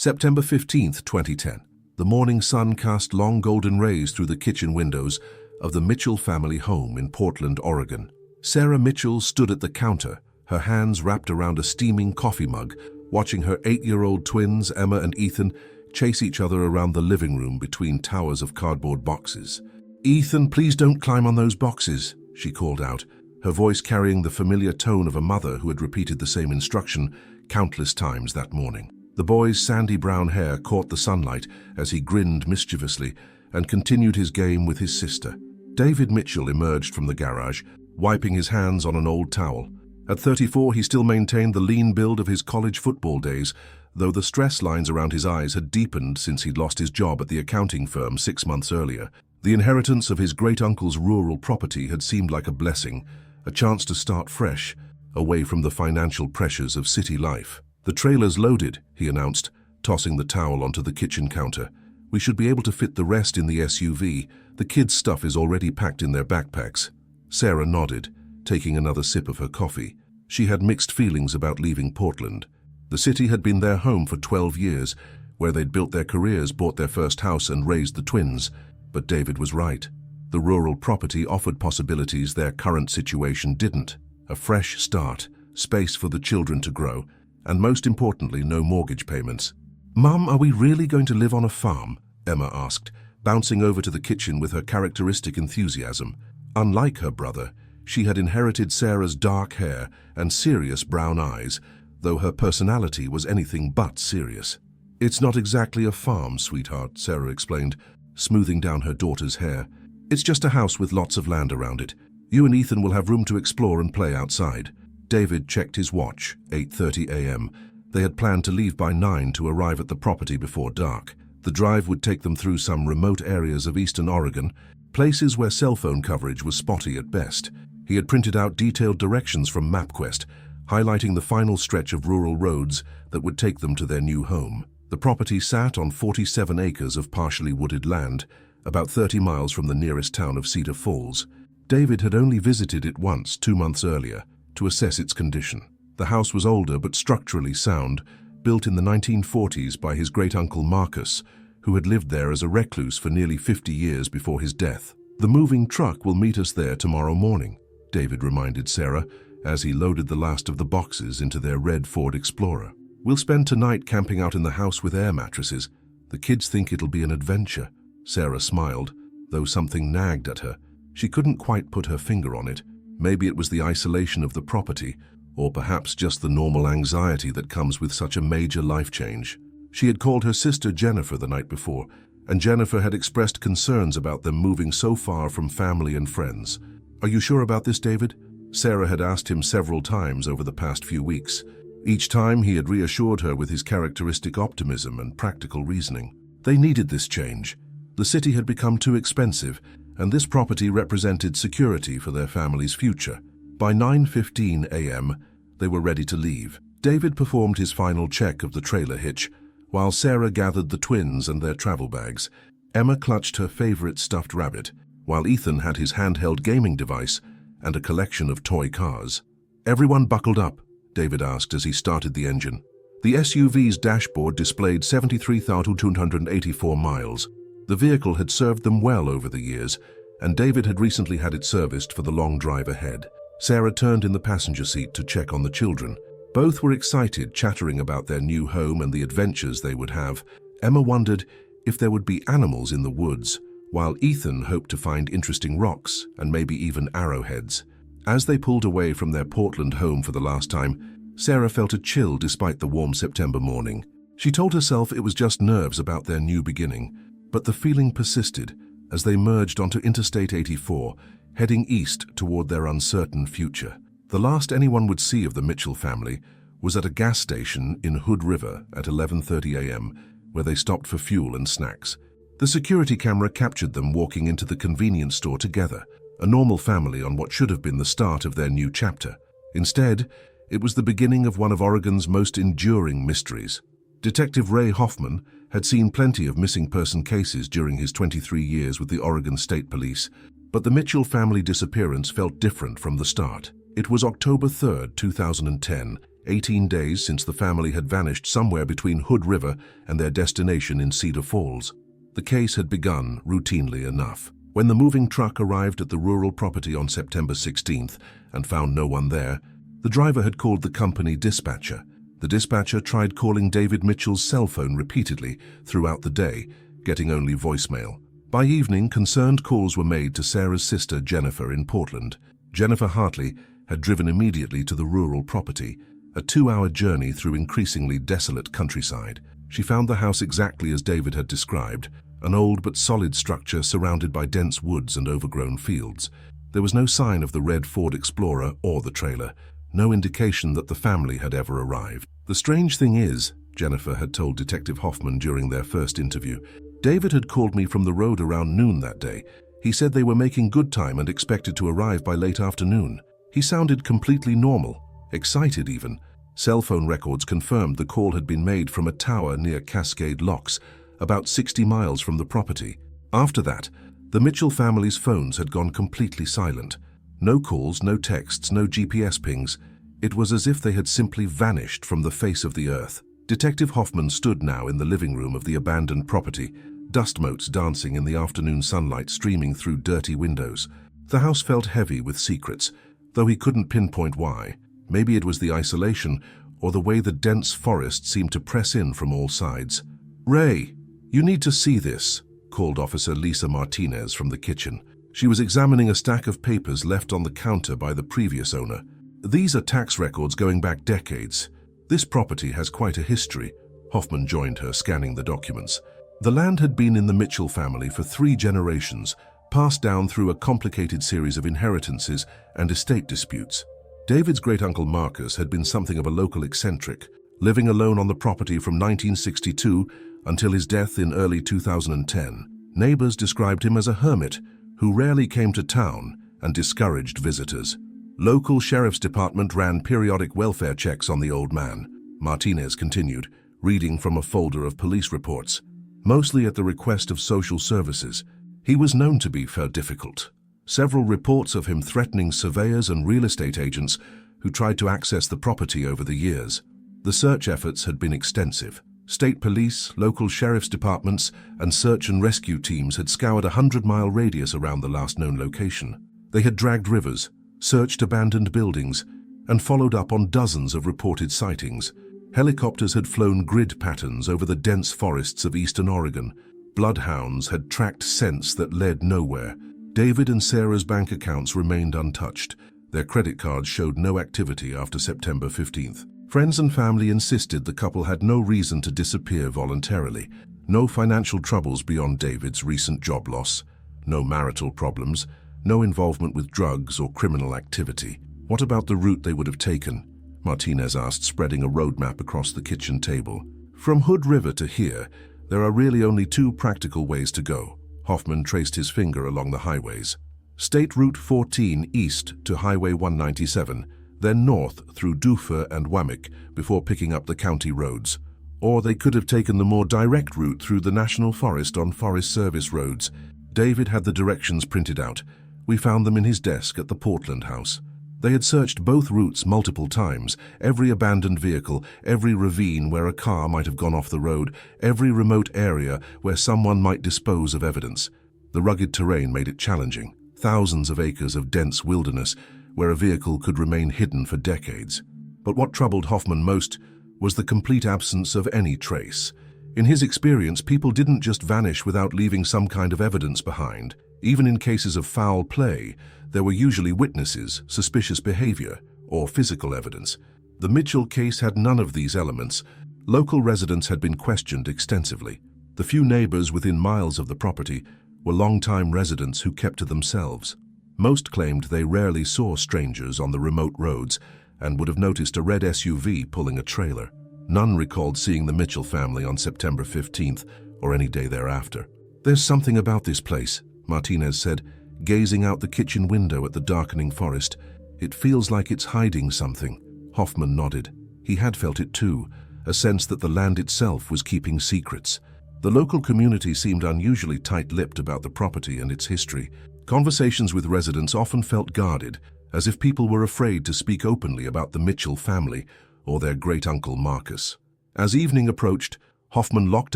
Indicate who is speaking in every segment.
Speaker 1: September 15th, 2010. The morning sun cast long golden rays through the kitchen windows of the Mitchell family home in Portland, Oregon. Sarah Mitchell stood at the counter, her hands wrapped around a steaming coffee mug, watching her 8-year-old twins, Emma and Ethan, chase each other around the living room between towers of cardboard boxes. "Ethan, please don't climb on those boxes," she called out, her voice carrying the familiar tone of a mother who had repeated the same instruction countless times that morning. The boy's sandy brown hair caught the sunlight as he grinned mischievously and continued his game with his sister. David Mitchell emerged from the garage, wiping his hands on an old towel. At 34, he still maintained the lean build of his college football days, though the stress lines around his eyes had deepened since he'd lost his job at the accounting firm 6 months earlier. The inheritance of his great-uncle's rural property had seemed like a blessing, a chance to start fresh, away from the financial pressures of city life. "The trailer's loaded," he announced, tossing the towel onto the kitchen counter. "We should be able to fit the rest in the SUV. The kids' stuff is already packed in their backpacks." Sarah nodded, taking another sip of her coffee. She had mixed feelings about leaving Portland. The city had been their home for 12 years, where they'd built their careers, bought their first house, and raised the twins. But David was right. The rural property offered possibilities their current situation didn't. A fresh start, space for the children to grow, and most importantly, no mortgage payments. "Mum, are we really going to live on a farm?" Emma asked, bouncing over to the kitchen with her characteristic enthusiasm. Unlike her brother, she had inherited Sarah's dark hair and serious brown eyes, though her personality was anything but serious. "It's not exactly a farm, sweetheart," Sarah explained, smoothing down her daughter's hair. "It's just a house with lots of land around it. You and Ethan will have room to explore and play outside." David checked his watch, 8:30 a.m. They had planned to leave by 9 to arrive at the property before dark. The drive would take them through some remote areas of eastern Oregon, places where cell phone coverage was spotty at best. He had printed out detailed directions from MapQuest, highlighting the final stretch of rural roads that would take them to their new home. The property sat on 47 acres of partially wooded land, about 30 miles from the nearest town of Cedar Falls. David had only visited it once, 2 months earlier, to assess its condition. The house was older but structurally sound, built in the 1940s by his great-uncle Marcus, who had lived there as a recluse for nearly 50 years before his death. "The moving truck will meet us there tomorrow morning," David reminded Sarah, as he loaded the last of the boxes into their red Ford Explorer. "We'll spend tonight camping out in the house with air mattresses. The kids think it'll be an adventure." Sarah smiled, though something nagged at her. She couldn't quite put her finger on it. Maybe it was the isolation of the property, or perhaps just the normal anxiety that comes with such a major life change. She had called her sister Jennifer the night before, and Jennifer had expressed concerns about them moving so far from family and friends. "Are you sure about this, David?" Sarah had asked him several times over the past few weeks. Each time he had reassured her with his characteristic optimism and practical reasoning. They needed this change. The city had become too expensive, and this property represented security for their family's future. By 9:15 a.m., they were ready to leave. David performed his final check of the trailer hitch, while Sarah gathered the twins and their travel bags. Emma clutched her favorite stuffed rabbit, while Ethan had his handheld gaming device and a collection of toy cars. "Everyone buckled up?" David asked as he started the engine. The SUV's dashboard displayed 73,284 miles. The vehicle had served them well over the years, and David had recently had it serviced for the long drive ahead. Sarah turned in the passenger seat to check on the children. Both were excited, chattering about their new home and the adventures they would have. Emma wondered if there would be animals in the woods, while Ethan hoped to find interesting rocks and maybe even arrowheads. As they pulled away from their Portland home for the last time, Sarah felt a chill despite the warm September morning. She told herself it was just nerves about their new beginning, but the feeling persisted as they merged onto Interstate 84, heading east toward their uncertain future. The last anyone would see of the Mitchell family was at a gas station in Hood River at 11:30 a.m., where they stopped for fuel and snacks. The security camera captured them walking into the convenience store together, a normal family on what should have been the start of their new chapter. Instead, it was the beginning of one of Oregon's most enduring mysteries. Detective Ray Hoffman had seen plenty of missing person cases during his 23 years with the Oregon State Police, but the Mitchell family disappearance felt different from the start. It was October 3, 2010, 18 days since the family had vanished somewhere between Hood River and their destination in Cedar Falls. The case had begun routinely enough. When the moving truck arrived at the rural property on September 16th and found no one there, the driver had called the company dispatcher. The dispatcher tried calling David Mitchell's cell phone repeatedly throughout the day, getting only voicemail. By evening, concerned calls were made to Sarah's sister Jennifer in Portland. Jennifer Hartley had driven immediately to the rural property, a 2-hour journey through increasingly desolate countryside. She found the house exactly as David had described, an old but solid structure surrounded by dense woods and overgrown fields. There was no sign of the red Ford Explorer or the trailer, no indication that the family had ever arrived. The strange thing is, Jennifer had told Detective Hoffman during their first interview, David had called me from the road around noon that day. He said they were making good time and expected to arrive by late afternoon. He sounded completely normal, excited even. Cell phone records confirmed the call had been made from a tower near Cascade Locks, about 60 miles from the property. After that, the Mitchell family's phones had gone completely silent. No calls, no texts, no GPS pings. It was as if they had simply vanished from the face of the earth. Detective Hoffman stood now in the living room of the abandoned property, dust motes dancing in the afternoon sunlight streaming through dirty windows. The house felt heavy with secrets, though he couldn't pinpoint why. Maybe it was the isolation or the way the dense forest seemed to press in from all sides. "Ray, you need to see this," called Officer Lisa Martinez from the kitchen. She was examining a stack of papers left on the counter by the previous owner. "These are tax records going back decades. This property has quite a history." Hoffman joined her, scanning the documents. The land had been in the Mitchell family for 3 generations, passed down through a complicated series of inheritances and estate disputes. David's great-uncle Marcus had been something of a local eccentric, living alone on the property from 1962 until his death in early 2010. Neighbors described him as a hermit who rarely came to town and discouraged visitors. Local sheriff's department ran periodic welfare checks on the old man. Martinez continued, reading from a folder of police reports. Mostly at the request of social services, he was known to be difficult. Several reports of him threatening surveyors and real estate agents who tried to access the property over the years. The search efforts had been extensive. State police, local sheriff's departments, and search and rescue teams had scoured a 100-mile radius around the last known location. They had dragged rivers, searched abandoned buildings, and followed up on dozens of reported sightings. Helicopters had flown grid patterns over the dense forests of eastern Oregon. Bloodhounds had tracked scents that led nowhere. David and Sarah's bank accounts remained untouched. Their credit cards showed no activity after September 15th. Friends and family insisted the couple had no reason to disappear voluntarily. No financial troubles beyond David's recent job loss. No marital problems. No involvement with drugs or criminal activity. What about the route they would have taken? Martinez asked, spreading a roadmap across the kitchen table. From Hood River to here, there are really only 2 practical ways to go. Hoffman traced his finger along the highways. State Route 14 east to Highway 197, then north through Dufur and Wamick before picking up the county roads. Or they could have taken the more direct route through the National Forest on Forest Service roads. David had the directions printed out. We found them in his desk at the Portland house. They had searched both routes multiple times, every abandoned vehicle, every ravine where a car might have gone off the road, every remote area where someone might dispose of evidence. The rugged terrain made it challenging. Thousands of acres of dense wilderness where a vehicle could remain hidden for decades. But what troubled Hoffman most was the complete absence of any trace. In his experience, people didn't just vanish without leaving some kind of evidence behind. Even in cases of foul play, there were usually witnesses, suspicious behavior, or physical evidence. The Mitchell case had none of these elements. Local residents had been questioned extensively. The few neighbors within miles of the property were long-time residents who kept to themselves. Most claimed they rarely saw strangers on the remote roads and would have noticed a red SUV pulling a trailer. None recalled seeing the Mitchell family on September 15th or any day thereafter. "There's something about this place," Martinez said, gazing out the kitchen window at the darkening forest. "It feels like it's hiding something." Hoffman nodded. He had felt it too, a sense that the land itself was keeping secrets. The local community seemed unusually tight-lipped about the property and its history. Conversations with residents often felt guarded, as if people were afraid to speak openly about the Mitchell family or their great-uncle Marcus. As evening approached, Hoffman locked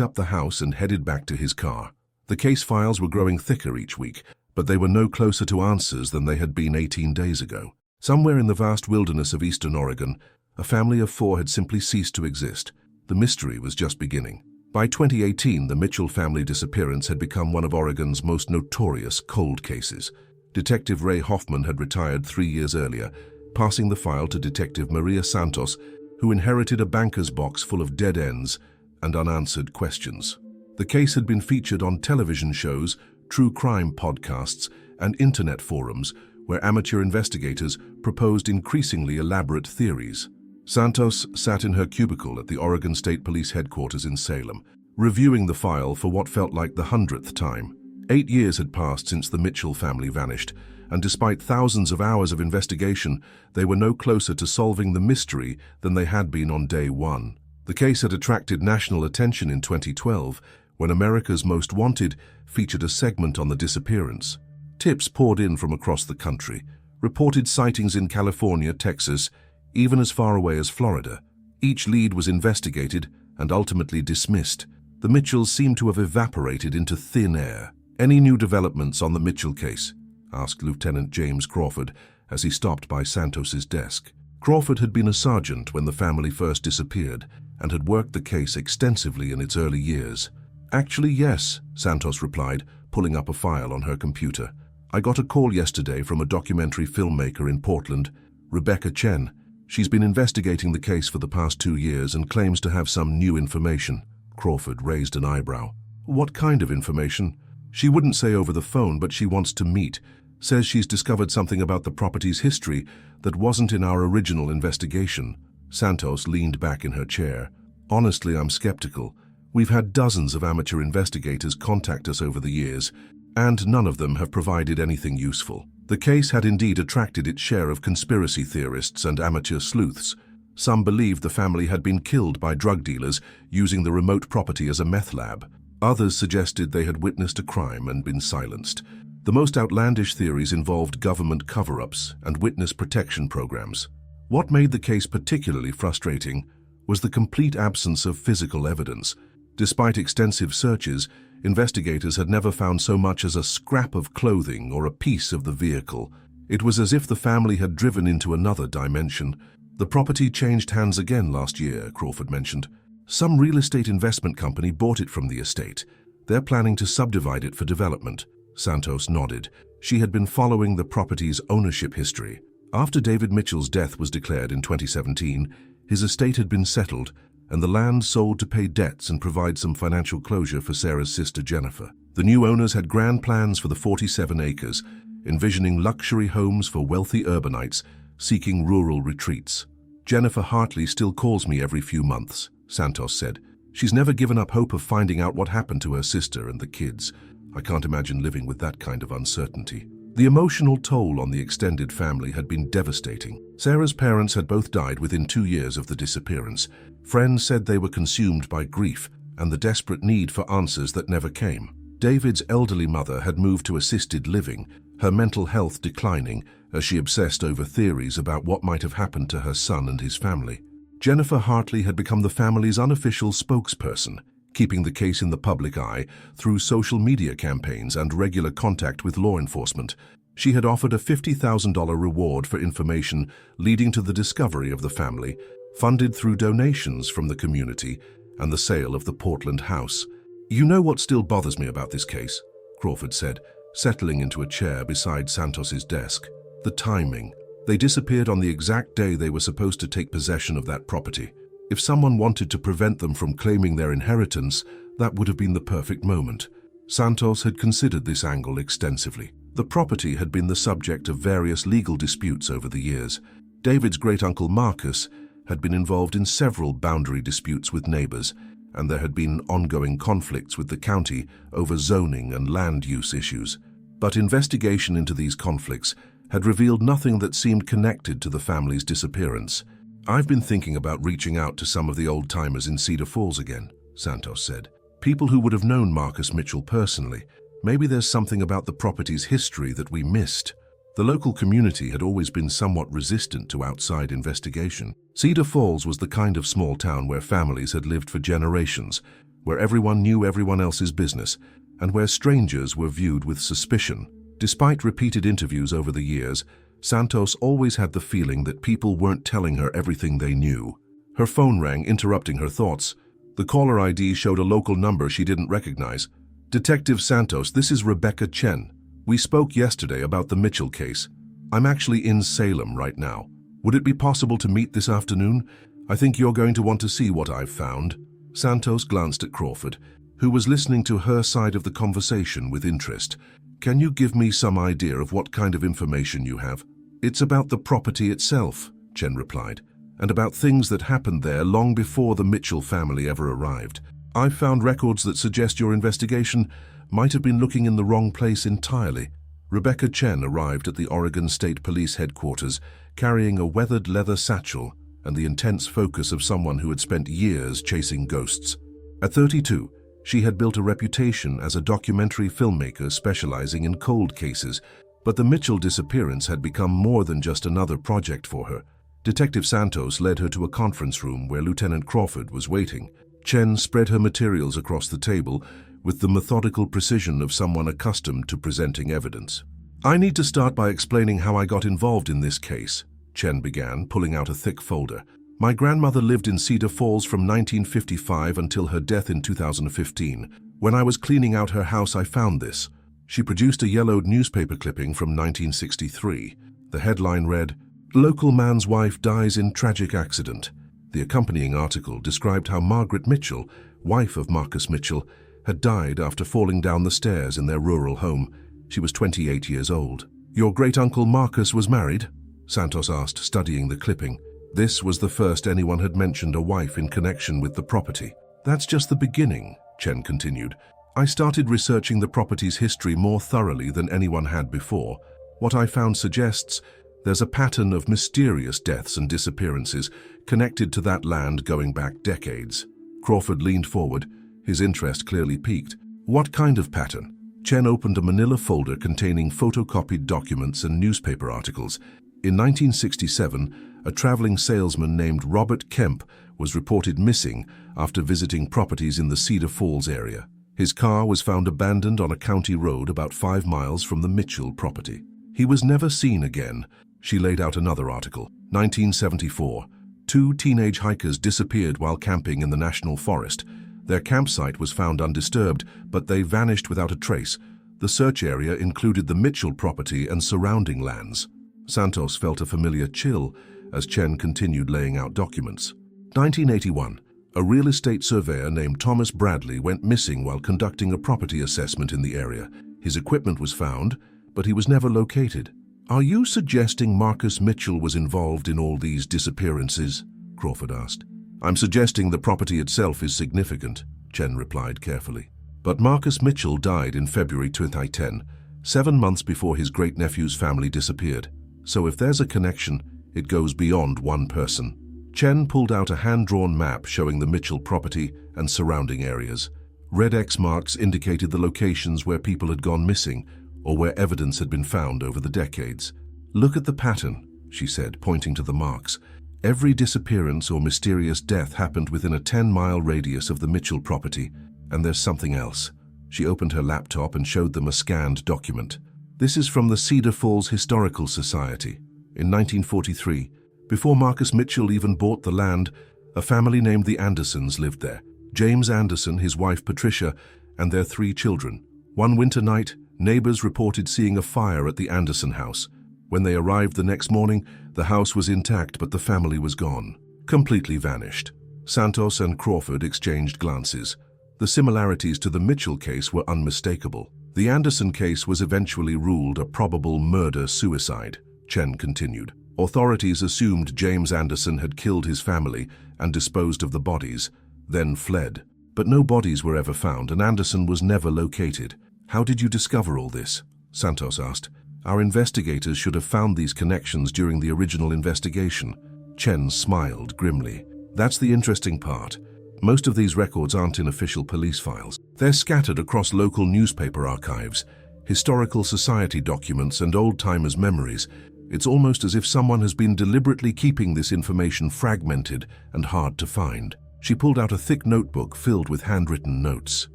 Speaker 1: up the house and headed back to his car. The case files were growing thicker each week, but they were no closer to answers than they had been 18 days ago. Somewhere in the vast wilderness of eastern Oregon, a family of 4 had simply ceased to exist. The mystery was just beginning. By 2018, the Mitchell family disappearance had become one of Oregon's most notorious cold cases. Detective Ray Hoffman had retired 3 years earlier, passing the file to Detective Maria Santos, who inherited a banker's box full of dead ends and unanswered questions. The case had been featured on television shows, true crime podcasts, and internet forums where amateur investigators proposed increasingly elaborate theories. Santos sat in her cubicle at the Oregon State Police headquarters in Salem, reviewing the file for what felt like the 100th time. 8 years had passed since the Mitchell family vanished, and despite thousands of hours of investigation, they were no closer to solving the mystery than they had been on day one. The case had attracted national attention in 2012, when America's Most Wanted featured a segment on the disappearance. Tips poured in from across the country, reported sightings in California, Texas, even as far away as Florida. Each lead was investigated and ultimately dismissed. The Mitchells seemed to have evaporated into thin air. "Any new developments on the Mitchell case?" asked Lieutenant James Crawford as he stopped by Santos's desk. Crawford had been a sergeant when the family first disappeared and had worked the case extensively in its early years. "Actually, yes," Santos replied, pulling up a file on her computer. "I got a call yesterday from a documentary filmmaker in Portland, Rebecca Chen. She's been investigating the case for the past 2 years and claims to have some new information." Crawford raised an eyebrow. "What kind of information?" "She wouldn't say over the phone, but she wants to meet. Says she's discovered something about the property's history that wasn't in our original investigation." Santos leaned back in her chair. "Honestly, I'm skeptical. We've had dozens of amateur investigators contact us over the years, and none of them have provided anything useful." The case had indeed attracted its share of conspiracy theorists and amateur sleuths. Some believed the family had been killed by drug dealers using the remote property as a meth lab. Others suggested they had witnessed a crime and been silenced. The most outlandish theories involved government cover-ups and witness protection programs. What made the case particularly frustrating was the complete absence of physical evidence. Despite extensive searches, investigators had never found so much as a scrap of clothing or a piece of the vehicle. It was as if the family had driven into another dimension. "The property changed hands again last year," Crawford mentioned. "Some real estate investment company bought it from the estate. They're planning to subdivide it for development." Santos nodded. She had been following the property's ownership history. After David Mitchell's death was declared in 2017, his estate had been settled and the land sold to pay debts and provide some financial closure for Sarah's sister Jennifer. The new owners had grand plans for the 47 acres, envisioning luxury homes for wealthy urbanites seeking rural retreats. "Jennifer Hartley still calls me every few months," Santos said. "She's never given up hope of finding out what happened to her sister and the kids. I can't imagine living with that kind of uncertainty." The emotional toll on the extended family had been devastating. Sarah's parents had both died within 2 years of the disappearance. Friends said they were consumed by grief and the desperate need for answers that never came. David's elderly mother had moved to assisted living, her mental health declining as she obsessed over theories about what might have happened to her son and his family. Jennifer Hartley had become the family's unofficial spokesperson, keeping the case in the public eye through social media campaigns and regular contact with law enforcement. She had offered a $50,000 reward for information leading to the discovery of the family, funded through donations from the community and the sale of the Portland house. "You know what still bothers me about this case?" Crawford said, settling into a chair beside Santos's desk. "The timing. They disappeared on the exact day they were supposed to take possession of that property. If someone wanted to prevent them from claiming their inheritance, that would have been the perfect moment." Santos had considered this angle extensively. The property had been the subject of various legal disputes over the years. David's great-uncle Marcus had been involved in several boundary disputes with neighbors, and there had been ongoing conflicts with the county over zoning and land use issues. But investigation into these conflicts had revealed nothing that seemed connected to the family's disappearance. "I've been thinking about reaching out to some of the old-timers in Cedar Falls again," Santos said. "People who would have known Marcus Mitchell personally. Maybe there's something about the property's history that we missed." The local community had always been somewhat resistant to outside investigation. Cedar Falls was the kind of small town where families had lived for generations, where everyone knew everyone else's business, and where strangers were viewed with suspicion. Despite repeated interviews over the years, Santos always had the feeling that people weren't telling her everything they knew. Her phone rang, interrupting her thoughts. The caller ID showed a local number she didn't recognize. "Detective Santos, this is Rebecca Chen. We spoke yesterday about the Mitchell case. I'm actually in Salem right now. Would it be possible to meet this afternoon? I think you're going to want to see what I've found." Santos glanced at Crawford, who was listening to her side of the conversation with interest. "Can you give me some idea of what kind of information you have?" "It's about the property itself," Chen replied, "and about things that happened there long before the Mitchell family ever arrived. I've found records that suggest your investigation might have been looking in the wrong place entirely." Rebecca Chen arrived at the Oregon State Police headquarters carrying a weathered leather satchel and the intense focus of someone who had spent years chasing ghosts. At 32, she had built a reputation as a documentary filmmaker specializing in cold cases, but the Mitchell disappearance had become more than just another project for her. Detective Santos led her to a conference room where Lieutenant Crawford was waiting. Chen spread her materials across the table with the methodical precision of someone accustomed to presenting evidence. "I need to start by explaining how I got involved in this case," Chen began, pulling out a thick folder. "My grandmother lived in Cedar Falls from 1955 until her death in 2015. When I was cleaning out her house, I found this." She produced a yellowed newspaper clipping from 1963. The headline read, "Local man's wife dies in tragic accident." The accompanying article described how Margaret Mitchell, wife of Marcus Mitchell, had died after falling down the stairs in their rural home. She was 28 years old. "Your great-uncle Marcus was married?" Santos asked, studying the clipping. This was the first anyone had mentioned a wife in connection with the property. "That's just the beginning," Chen continued. "I started researching the property's history more thoroughly than anyone had before. What I found suggests there's a pattern of mysterious deaths and disappearances connected to that land going back decades." Crawford leaned forward, his interest clearly piqued. "What kind of pattern?" Chen opened a manila folder containing photocopied documents and newspaper articles. In 1967, a traveling salesman named Robert Kemp was reported missing after visiting properties in the Cedar Falls area. His car was found abandoned on a county road about 5 miles from the Mitchell property. He was never seen again. She laid out another article. 1974. 2 teenage hikers disappeared while camping in the national forest. Their campsite was found undisturbed, but they vanished without a trace. The search area included the Mitchell property and surrounding lands. Santos felt a familiar chill as Chen continued laying out documents. 1981. A real estate surveyor named Thomas Bradley went missing while conducting a property assessment in the area. His equipment was found, but he was never located. "Are you suggesting Marcus Mitchell was involved in all these disappearances?" Crawford asked. "I'm suggesting the property itself is significant," Chen replied carefully. "But Marcus Mitchell died in February 2010, 7 months before his great-nephew's family disappeared. So if there's a connection, it goes beyond one person." Chen pulled out a hand-drawn map showing the Mitchell property and surrounding areas. Red X marks indicated the locations where people had gone missing or where evidence had been found over the decades. "Look at the pattern," she said, pointing to the marks. "Every disappearance or mysterious death happened within a 10-mile radius of the Mitchell property. And there's something else." She opened her laptop and showed them a scanned document. "This is from the Cedar Falls Historical Society. In 1943, before Marcus Mitchell even bought the land, a family named the Andersons lived there. James Anderson, his wife Patricia, and their 3 children. One winter night, neighbors reported seeing a fire at the Anderson house. When they arrived the next morning, the house was intact, but the family was gone, completely vanished." Santos and Crawford exchanged glances. The similarities to the Mitchell case were unmistakable. "The Anderson case was eventually ruled a probable murder-suicide," Chen continued. "Authorities assumed James Anderson had killed his family and disposed of the bodies, then fled. But no bodies were ever found, and Anderson was never located." "How did you discover all this?" Santos asked. "Our investigators should have found these connections during the original investigation." Chen smiled grimly. "That's the interesting part. Most of these records aren't in official police files. They're scattered across local newspaper archives. Historical society documents and old-timers' memories. It's almost as if someone has been deliberately keeping this information fragmented and hard to find. She pulled out a thick notebook filled with handwritten notes.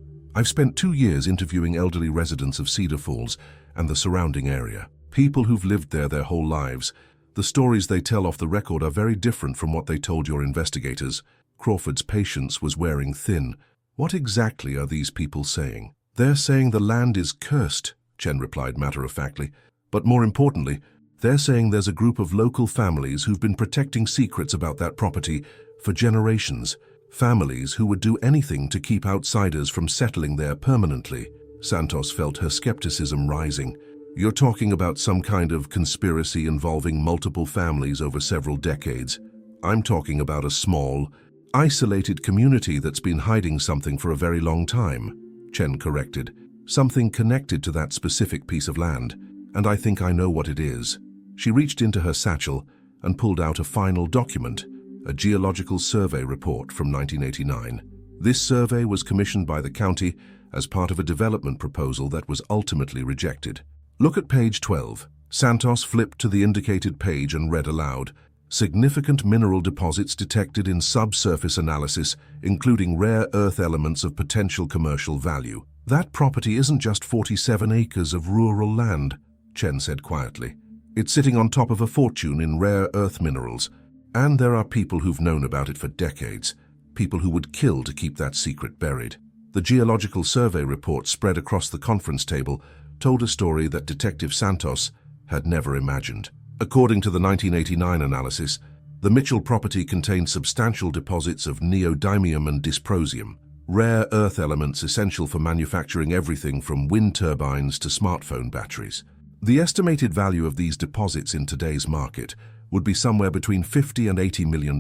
Speaker 1: I've spent 2 years interviewing elderly residents of Cedar Falls and the surrounding area. People who've lived there their whole lives. The stories they tell off the record are very different from what they told your investigators. Crawford's patience was wearing thin. What exactly are these people saying? They're saying the land is cursed, Chen replied matter-of-factly. But more importantly, they're saying there's a group of local families who've been protecting secrets about that property for generations. Families who would do anything to keep outsiders from settling there permanently. Santos felt her skepticism rising. You're talking about some kind of conspiracy involving multiple families over several decades. I'm talking about a small, isolated community that's been hiding something for a very long time, Chen corrected. Something connected to that specific piece of land, and I think I know what it is. She reached into her satchel and pulled out a final document, a geological survey report from 1989. This survey was commissioned by the county as part of a development proposal that was ultimately rejected. Look at page 12. Santos flipped to the indicated page and read aloud. Significant mineral deposits detected in subsurface analysis, including rare earth elements of potential commercial value. That property isn't just 47 acres of rural land, Chen said quietly. It's sitting on top of a fortune in rare earth minerals. And there are people who've known about it for decades. People who would kill to keep that secret buried. The geological survey report spread across the conference table told a story that Detective Santos had never imagined. According to the 1989 analysis, the Mitchell property contained substantial deposits of neodymium and dysprosium, rare earth elements essential for manufacturing everything from wind turbines to smartphone batteries. The estimated value of these deposits in today's market would be somewhere between $50 and $80 million,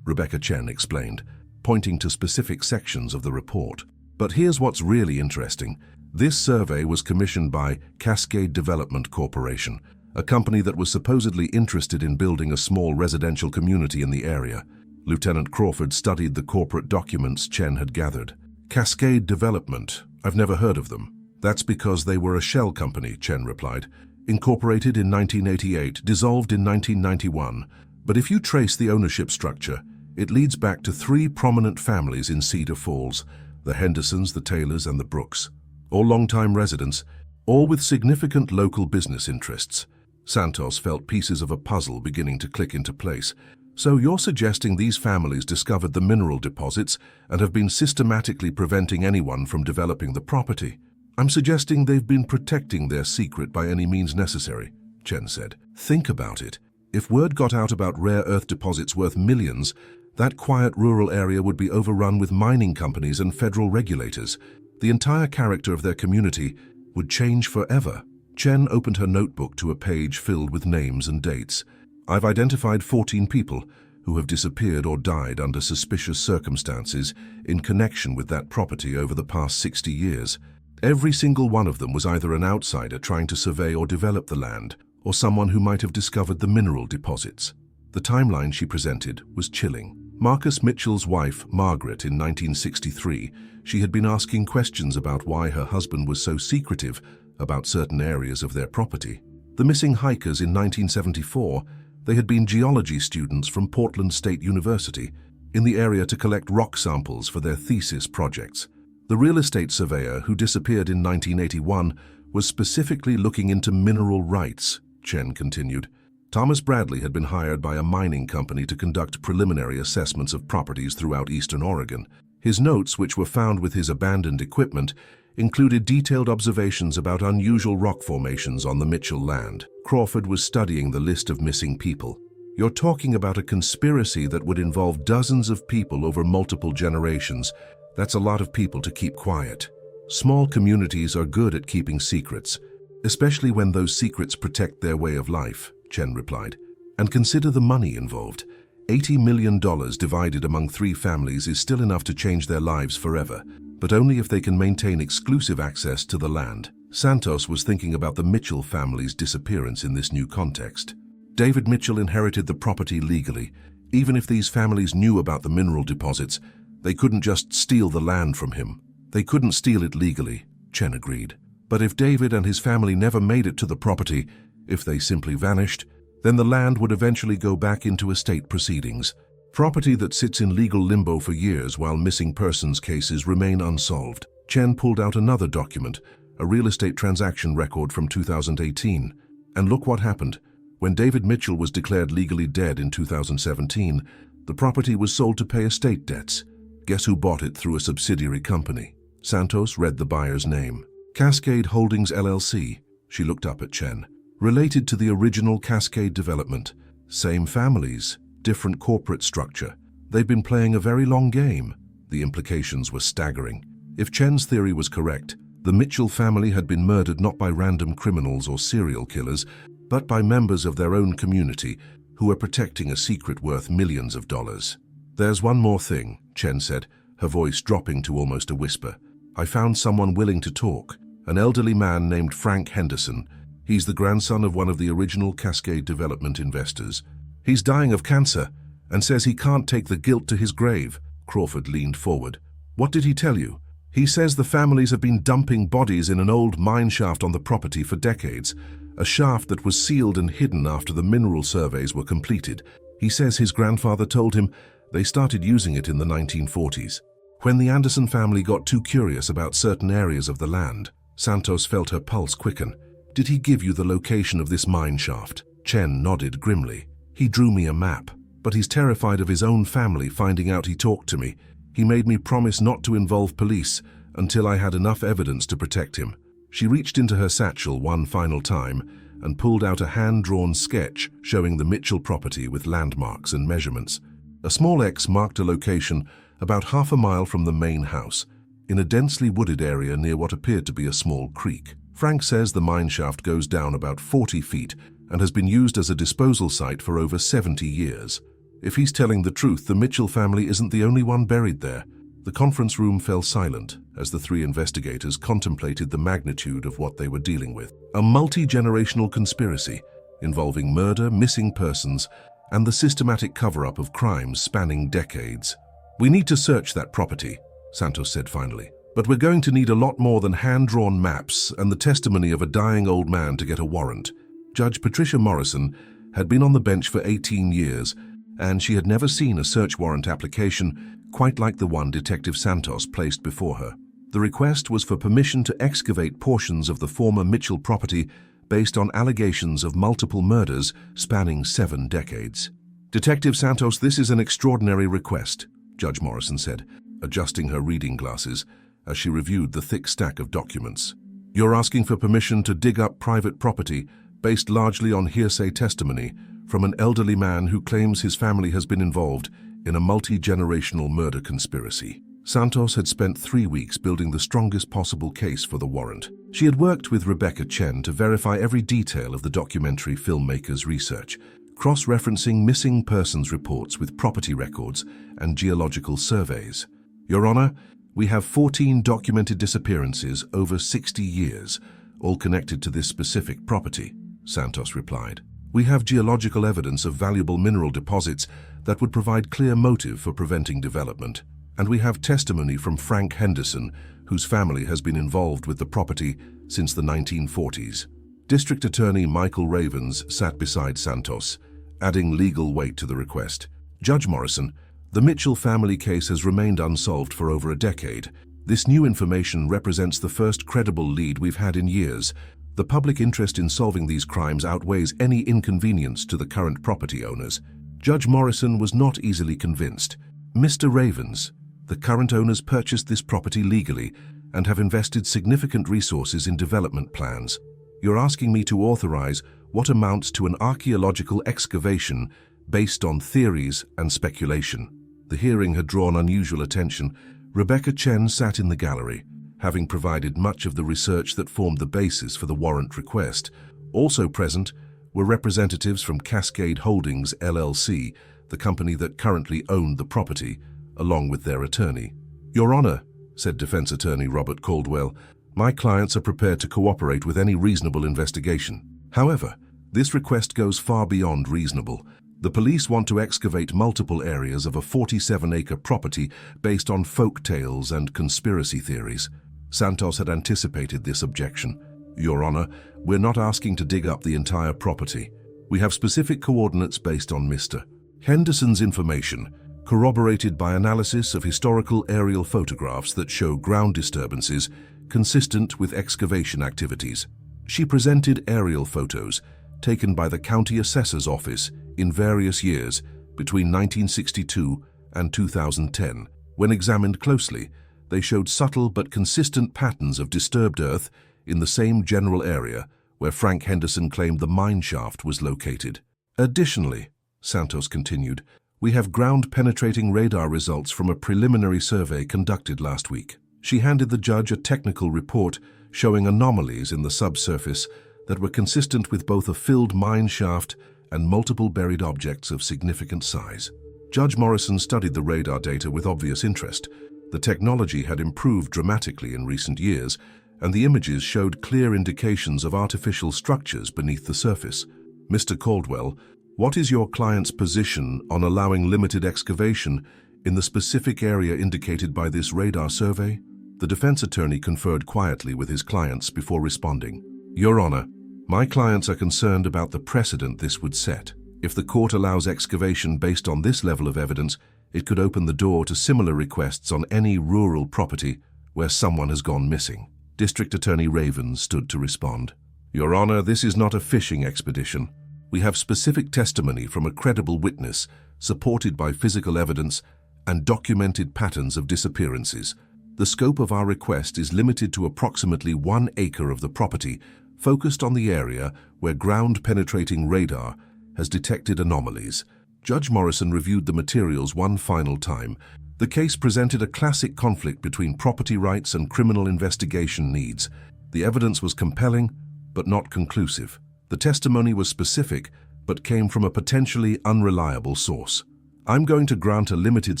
Speaker 1: Rebecca Chen explained, pointing to specific sections of the report. But here's what's really interesting. This survey was commissioned by Cascade Development Corporation, a company that was supposedly interested in building a small residential community in the area. Lieutenant Crawford studied the corporate documents Chen had gathered. Cascade Development, I've never heard of them. That's because they were a shell company, Chen replied. Incorporated in 1988, dissolved in 1991. But if you trace the ownership structure, it leads back to 3 prominent families in Cedar Falls, the Hendersons, the Taylors, and the Brooks. All longtime residents, all with significant local business interests. Santos felt pieces of a puzzle beginning to click into place. So you're suggesting these families discovered the mineral deposits and have been systematically preventing anyone from developing the property? I'm suggesting they've been protecting their secret by any means necessary, Chen said. Think about it. If word got out about rare earth deposits worth millions, that quiet rural area would be overrun with mining companies and federal regulators. The entire character of their community would change forever. Chen opened her notebook to a page filled with names and dates. I've identified 14 people who have disappeared or died under suspicious circumstances in connection with that property over the past 60 years. Every single one of them was either an outsider trying to survey or develop the land, or someone who might have discovered the mineral deposits. The timeline she presented was chilling. Marcus Mitchell's wife, Margaret, in 1963, she had been asking questions about why her husband was so secretive about certain areas of their property. The missing hikers in 1974, they had been geology students from Portland State University in the area to collect rock samples for their thesis projects. The real estate surveyor who disappeared in 1981 was specifically looking into mineral rights, Chen continued. Thomas Bradley had been hired by a mining company to conduct preliminary assessments of properties throughout eastern Oregon. His notes, which were found with his abandoned equipment, included detailed observations about unusual rock formations on the Mitchell land. Crawford was studying the list of missing people. You're talking about a conspiracy that would involve dozens of people over multiple generations. That's a lot of people to keep quiet. Small communities are good at keeping secrets, especially when those secrets protect their way of life, Chen replied. And consider the money involved. $80 million divided among 3 families is still enough to change their lives forever, but only if they can maintain exclusive access to the land. Santos was thinking about the Mitchell family's disappearance in this new context. David Mitchell inherited the property legally. Even if these families knew about the mineral deposits, they couldn't just steal the land from him. They couldn't steal it legally, Chen agreed. But if David and his family never made it to the property, if they simply vanished, then the land would eventually go back into estate proceedings. Property that sits in legal limbo for years while missing persons cases remain unsolved. Chen pulled out another document, a real estate transaction record from 2018. And look what happened. When David Mitchell was declared legally dead in 2017, the property was sold to pay estate debts. Guess who bought it through a subsidiary company? Santos read the buyer's name. Cascade Holdings LLC. She looked up at Chen. Related to the original Cascade development. Same families, different corporate structure. They've been playing a very long game. The implications were staggering. If Chen's theory was correct, the Mitchell family had been murdered not by random criminals or serial killers, but by members of their own community who were protecting a secret worth millions of dollars. There's one more thing, Chen said, her voice dropping to almost a whisper. I found someone willing to talk, an elderly man named Frank Henderson. He's the grandson of one of the original Cascade development investors. He's dying of cancer and says he can't take the guilt to his grave. Crawford leaned forward. What did he tell you? He says the families have been dumping bodies in an old mine shaft on the property for decades, a shaft that was sealed and hidden after the mineral surveys were completed. He says his grandfather told him they started using it in the 1940s. When the Anderson family got too curious about certain areas of the land, Santos felt her pulse quicken. Did he give you the location of this mine shaft? Chen nodded grimly. He drew me a map, but he's terrified of his own family finding out he talked to me. He made me promise not to involve police until I had enough evidence to protect him. She reached into her satchel one final time and pulled out a hand-drawn sketch showing the Mitchell property with landmarks and measurements. A small X marked a location about half a mile from the main house, in a densely wooded area near what appeared to be a small creek. Frank says the mine shaft goes down about 40 feet and has been used as a disposal site for over 70 years. If he's telling the truth, the Mitchell family isn't the only one buried there. The conference room fell silent as the three investigators contemplated the magnitude of what they were dealing with. A multi-generational conspiracy involving murder, missing persons, and the systematic cover-up of crimes spanning decades. We need to search that property, Santos said finally. But we're going to need a lot more than hand-drawn maps and the testimony of a dying old man to get a warrant. Judge Patricia Morrison had been on the bench for 18 years, and she had never seen a search warrant application quite like the one Detective Santos placed before her. The request was for permission to excavate portions of the former Mitchell property based on allegations of multiple murders spanning 7 decades. Detective Santos, this is an extraordinary request, Judge Morrison said, adjusting her reading glasses as she reviewed the thick stack of documents. You're asking for permission to dig up private property based largely on hearsay testimony from an elderly man who claims his family has been involved in a multi-generational murder conspiracy. Santos had spent 3 weeks building the strongest possible case for the warrant. She had worked with Rebecca Chen to verify every detail of the documentary filmmaker's research, cross-referencing missing persons reports with property records and geological surveys. Your Honor, we have 14 documented disappearances over 60 years, all connected to this specific property, Santos replied. We have geological evidence of valuable mineral deposits that would provide clear motive for preventing development. And we have testimony from Frank Henderson, whose family has been involved with the property since the 1940s. District Attorney Michael Ravens sat beside Santos, adding legal weight to the request. Judge Morrison, the Mitchell family case has remained unsolved for over a decade. This new information represents the first credible lead we've had in years. The public interest in solving these crimes outweighs any inconvenience to the current property owners. Judge Morrison was not easily convinced. Mr. Ravens, the current owners purchased this property legally and have invested significant resources in development plans. You're asking me to authorize what amounts to an archaeological excavation based on theories and speculation. The hearing had drawn unusual attention. Rebecca Chen sat in the gallery, having provided much of the research that formed the basis for the warrant request. Also present were representatives from Cascade Holdings LLC, the company that currently owned the property, along with their attorney. Your Honor, said Defense Attorney Robert Caldwell, my clients are prepared to cooperate with any reasonable investigation. However, this request goes far beyond reasonable. The police want to excavate multiple areas of a 47-acre property based on folk tales and conspiracy theories. Santos had anticipated this objection. Your Honor, we're not asking to dig up the entire property. We have specific coordinates based on Mr. Henderson's information, corroborated by analysis of historical aerial photographs that show ground disturbances consistent with excavation activities. She presented aerial photos taken by the County Assessor's Office in various years between 1962 and 2010. When examined closely, they showed subtle but consistent patterns of disturbed earth in the same general area where Frank Henderson claimed the mine shaft was located. Additionally, Santos continued, we have ground-penetrating radar results from a preliminary survey conducted last week. She handed the judge a technical report showing anomalies in the subsurface that were consistent with both a filled mine shaft and multiple buried objects of significant size. Judge Morrison studied the radar data with obvious interest. The technology had improved dramatically in recent years, and the images showed clear indications of artificial structures beneath the surface. Mr. Caldwell, what is your client's position on allowing limited excavation in the specific area indicated by this radar survey? The defense attorney conferred quietly with his clients before responding. Your Honor, my clients are concerned about the precedent this would set. If the court allows excavation based on this level of evidence, it could open the door to similar requests on any rural property where someone has gone missing. District Attorney Raven stood to respond. Your Honor, this is not a fishing expedition. We have specific testimony from a credible witness, supported by physical evidence and documented patterns of disappearances. The scope of our request is limited to approximately 1 acre of the property, focused on the area where ground-penetrating radar has detected anomalies. Judge Morrison reviewed the materials one final time. The case presented a classic conflict between property rights and criminal investigation needs. The evidence was compelling, but not conclusive. The testimony was specific, but came from a potentially unreliable source. I'm going to grant a limited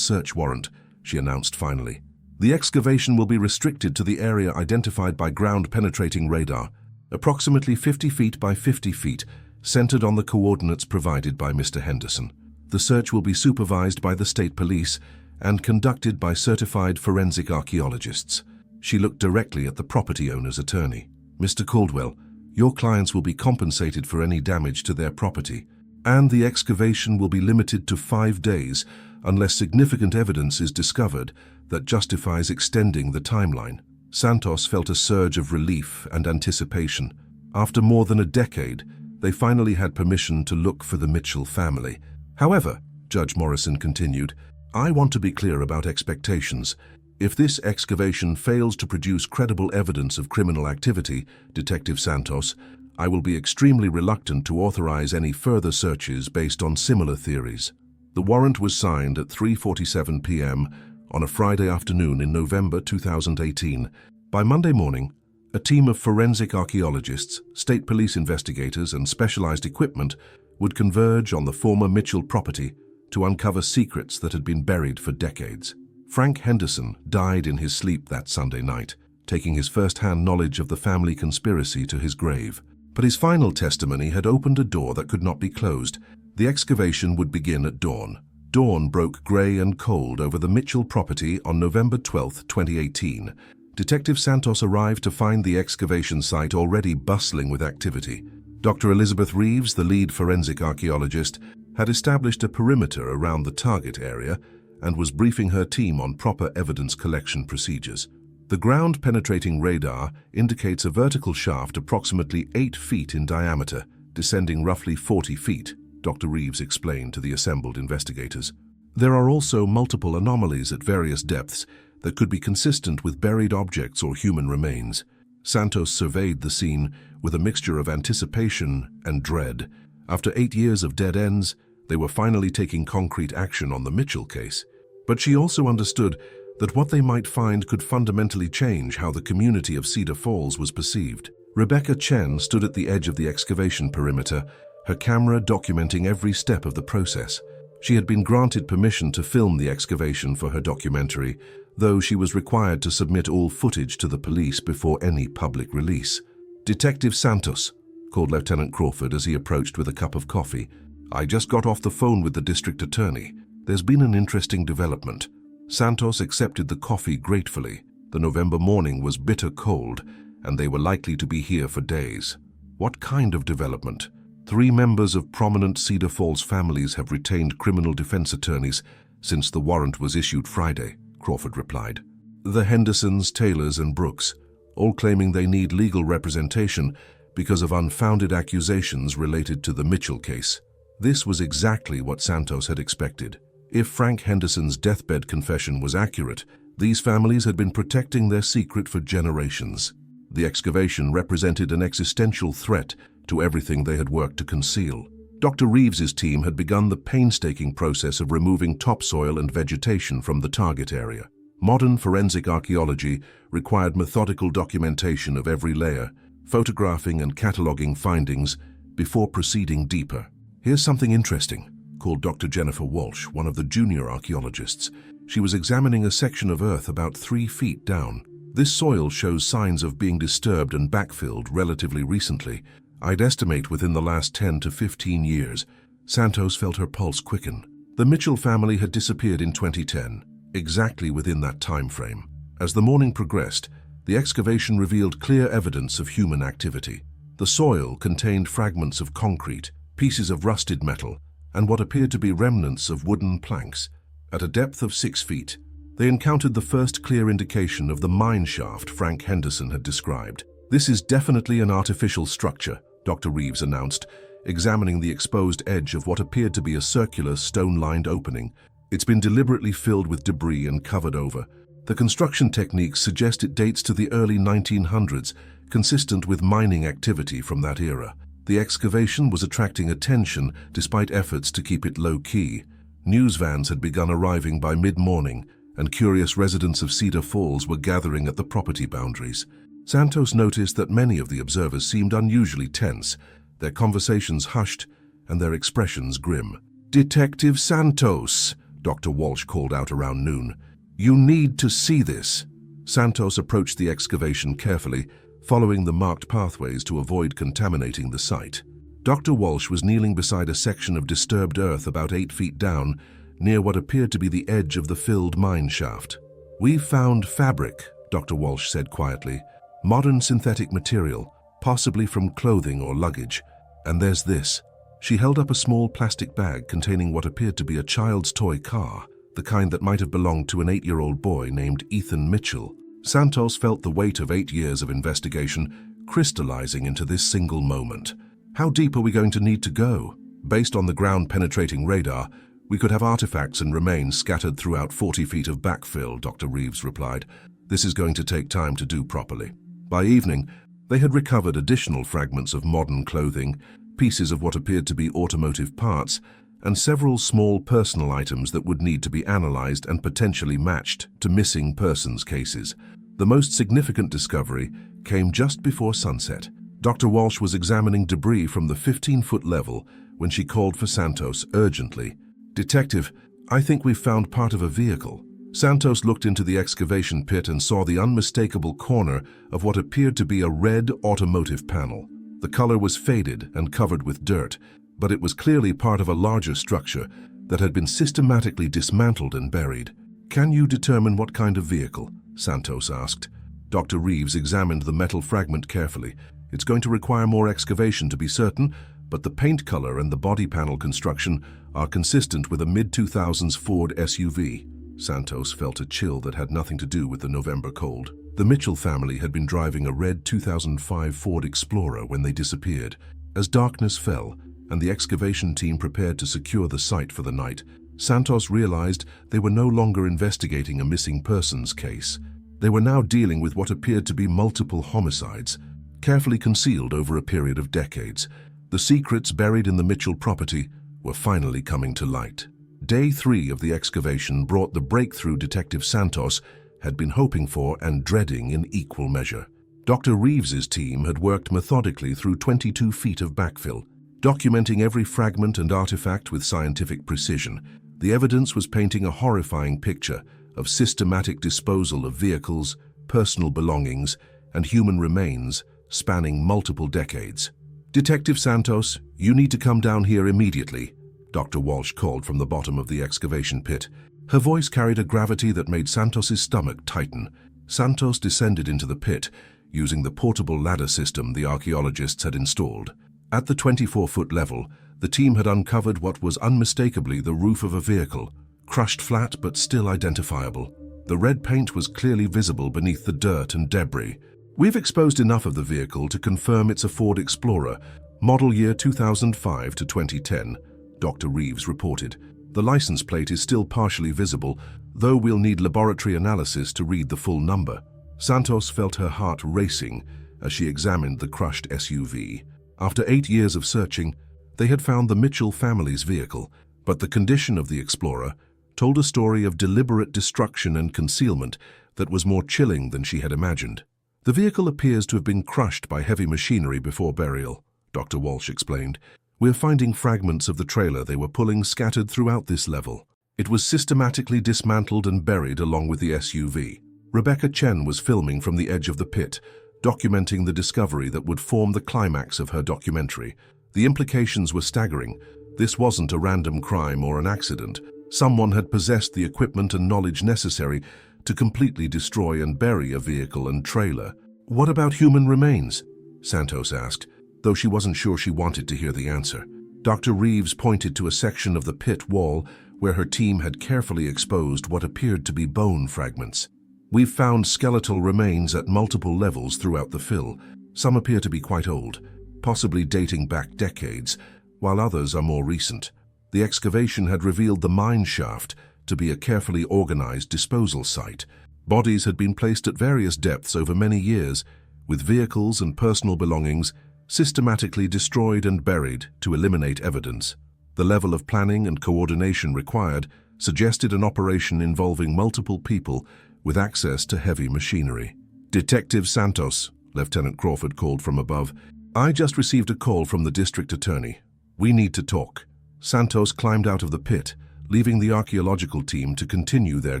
Speaker 1: search warrant, she announced finally. The excavation will be restricted to the area identified by ground-penetrating radar, approximately 50 feet by 50 feet, centered on the coordinates provided by Mr. Henderson. The search will be supervised by the state police and conducted by certified forensic archaeologists. She looked directly at the property owner's attorney. Mr. Caldwell, your clients will be compensated for any damage to their property, and the excavation will be limited to 5 days unless significant evidence is discovered that justifies extending the timeline. Santos felt a surge of relief and anticipation. After more than a decade, they finally had permission to look for the Mitchell family. However, Judge Morrison continued, I want to be clear about expectations. If this excavation fails to produce credible evidence of criminal activity, Detective Santos, I will be extremely reluctant to authorize any further searches based on similar theories. The warrant was signed at 3:47 p.m. on a Friday afternoon in November 2018. By Monday morning, a team of forensic archaeologists, state police investigators, and specialized equipment would converge on the former Mitchell property to uncover secrets that had been buried for decades. Frank Henderson died in his sleep that Sunday night, taking his first-hand knowledge of the family conspiracy to his grave. But his final testimony had opened a door that could not be closed. The excavation would begin at dawn. Dawn broke grey and cold over the Mitchell property on November 12, 2018. Detective Santos arrived to find the excavation site already bustling with activity. Dr. Elizabeth Reeves, the lead forensic archaeologist, had established a perimeter around the target area and was briefing her team on proper evidence collection procedures. The ground-penetrating radar indicates a vertical shaft approximately 8 feet in diameter, descending roughly 40 feet, Dr. Reeves explained to the assembled investigators. There are also multiple anomalies at various depths that could be consistent with buried objects or human remains. Santos surveyed the scene with a mixture of anticipation and dread. After 8 years of dead ends, they were finally taking concrete action on the Mitchell case. But she also understood that what they might find could fundamentally change how the community of Cedar Falls was perceived. Rebecca Chen stood at the edge of the excavation perimeter, her camera documenting every step of the process. She had been granted permission to film the excavation for her documentary, though she was required to submit all footage to the police before any public release. Detective Santos, called Lieutenant Crawford as he approached with a cup of coffee. I just got off the phone with the district attorney. There's been an interesting development. Santos accepted the coffee gratefully. The November morning was bitter cold, and they were likely to be here for days. What kind of development? 3 members of prominent Cedar Falls families have retained criminal defense attorneys since the warrant was issued Friday, Crawford replied. The Hendersons, Taylors, and Brooks, all claiming they need legal representation because of unfounded accusations related to the Mitchell case. This was exactly what Santos had expected. If Frank Henderson's deathbed confession was accurate, these families had been protecting their secret for generations. The excavation represented an existential threat to everything they had worked to conceal. Dr. Reeves's team had begun the painstaking process of removing topsoil and vegetation from the target area. Modern forensic archaeology required methodical documentation of every layer, photographing and cataloging findings before proceeding deeper. Here's something interesting, called Dr. Jennifer Walsh, one of the junior archaeologists. She was examining a section of earth about 3 feet down. This soil shows signs of being disturbed and backfilled relatively recently. I'd estimate within the last 10 to 15 years. Santos felt her pulse quicken. The Mitchell family had disappeared in 2010, exactly within that time frame. As the morning progressed, the excavation revealed clear evidence of human activity. The soil contained fragments of concrete, pieces of rusted metal, and what appeared to be remnants of wooden planks. At a depth of 6 feet, they encountered the first clear indication of the mine shaft Frank Henderson had described. This is definitely an artificial structure, Dr. Reeves announced, examining the exposed edge of what appeared to be a circular, stone-lined opening. It's been deliberately filled with debris and covered over. The construction techniques suggest it dates to the early 1900s, consistent with mining activity from that era. The excavation was attracting attention despite efforts to keep it low-key. News vans had begun arriving by mid-morning, and curious residents of Cedar Falls were gathering at the property boundaries. Santos noticed that many of the observers seemed unusually tense, their conversations hushed and their expressions grim. "Detective Santos," Dr. Walsh called out around noon. "You need to see this." Santos approached the excavation carefully, following the marked pathways to avoid contaminating the site. Dr. Walsh was kneeling beside a section of disturbed earth about 8 feet down, near what appeared to be the edge of the filled mine shaft. "We've found fabric," Dr. Walsh said quietly. "Modern synthetic material, possibly from clothing or luggage. And there's this." She held up a small plastic bag containing what appeared to be a child's toy car, the kind that might have belonged to an 8-year-old boy named Ethan Mitchell. Santos felt the weight of 8 years of investigation crystallizing into this single moment. How deep are we going to need to go? Based on the ground-penetrating radar, we could have artifacts and remains scattered throughout 40 feet of backfill, Dr. Reeves replied. This is going to take time to do properly. By evening, they had recovered additional fragments of modern clothing, pieces of what appeared to be automotive parts, and several small personal items that would need to be analyzed and potentially matched to missing persons cases. The most significant discovery came just before sunset. Dr. Walsh was examining debris from the 15-foot level when she called for Santos urgently. "Detective, I think we've found part of a vehicle." Santos looked into the excavation pit and saw the unmistakable corner of what appeared to be a red automotive panel. The color was faded and covered with dirt, but it was clearly part of a larger structure that had been systematically dismantled and buried. "Can you determine what kind of vehicle?" Santos asked. Dr. Reeves examined the metal fragment carefully. "It's going to require more excavation to be certain, but the paint color and the body panel construction are consistent with a mid-2000s Ford SUV. Santos felt a chill that had nothing to do with the November cold. The Mitchell family had been driving a red 2005 Ford Explorer when they disappeared. As darkness fell and the excavation team prepared to secure the site for the night, Santos realized they were no longer investigating a missing persons case. They were now dealing with what appeared to be multiple homicides, carefully concealed over a period of decades. The secrets buried in the Mitchell property were finally coming to light. Day 3 of the excavation brought the breakthrough Detective Santos had been hoping for and dreading in equal measure. Dr. Reeves's team had worked methodically through 22 feet of backfill, documenting every fragment and artifact with scientific precision. The evidence was painting a horrifying picture of systematic disposal of vehicles, personal belongings, and human remains spanning multiple decades. "Detective Santos, you need to come down here immediately," Dr. Walsh called from the bottom of the excavation pit. Her voice carried a gravity that made Santos's stomach tighten. Santos descended into the pit, using the portable ladder system the archaeologists had installed. At the 24-foot level, the team had uncovered what was unmistakably the roof of a vehicle, crushed flat but still identifiable. The red paint was clearly visible beneath the dirt and debris. "We've exposed enough of the vehicle to confirm it's a Ford Explorer, model year 2005 to 2010, Dr. Reeves reported. The license plate is still partially visible, though we'll need laboratory analysis to read the full number." Santos felt her heart racing as she examined the crushed SUV. After 8 years of searching, they had found the Mitchell family's vehicle, but the condition of the Explorer told a story of deliberate destruction and concealment that was more chilling than she had imagined. "The vehicle appears to have been crushed by heavy machinery before burial," Dr. Walsh explained. "We're finding fragments of the trailer they were pulling scattered throughout this level. It was systematically dismantled and buried along with the SUV." Rebecca Chen was filming from the edge of the pit, documenting the discovery that would form the climax of her documentary. The implications were staggering. This wasn't a random crime or an accident. Someone had possessed the equipment and knowledge necessary to completely destroy and bury a vehicle and trailer. "What about human remains?" Santos asked, though she wasn't sure she wanted to hear the answer. Dr. Reeves pointed to a section of the pit wall where her team had carefully exposed what appeared to be bone fragments. "We've found skeletal remains at multiple levels throughout the fill. Some appear to be quite old, possibly dating back decades, while others are more recent. The excavation had revealed the mine shaft to be a carefully organized disposal site. Bodies had been placed at various depths over many years, with vehicles and personal belongings systematically destroyed and buried to eliminate evidence. The level of planning and coordination required suggested an operation involving multiple people with access to heavy machinery. "Detective Santos," Lieutenant Crawford called from above. "I just received a call from the district attorney. We need to talk." Santos climbed out of the pit, leaving the archaeological team to continue their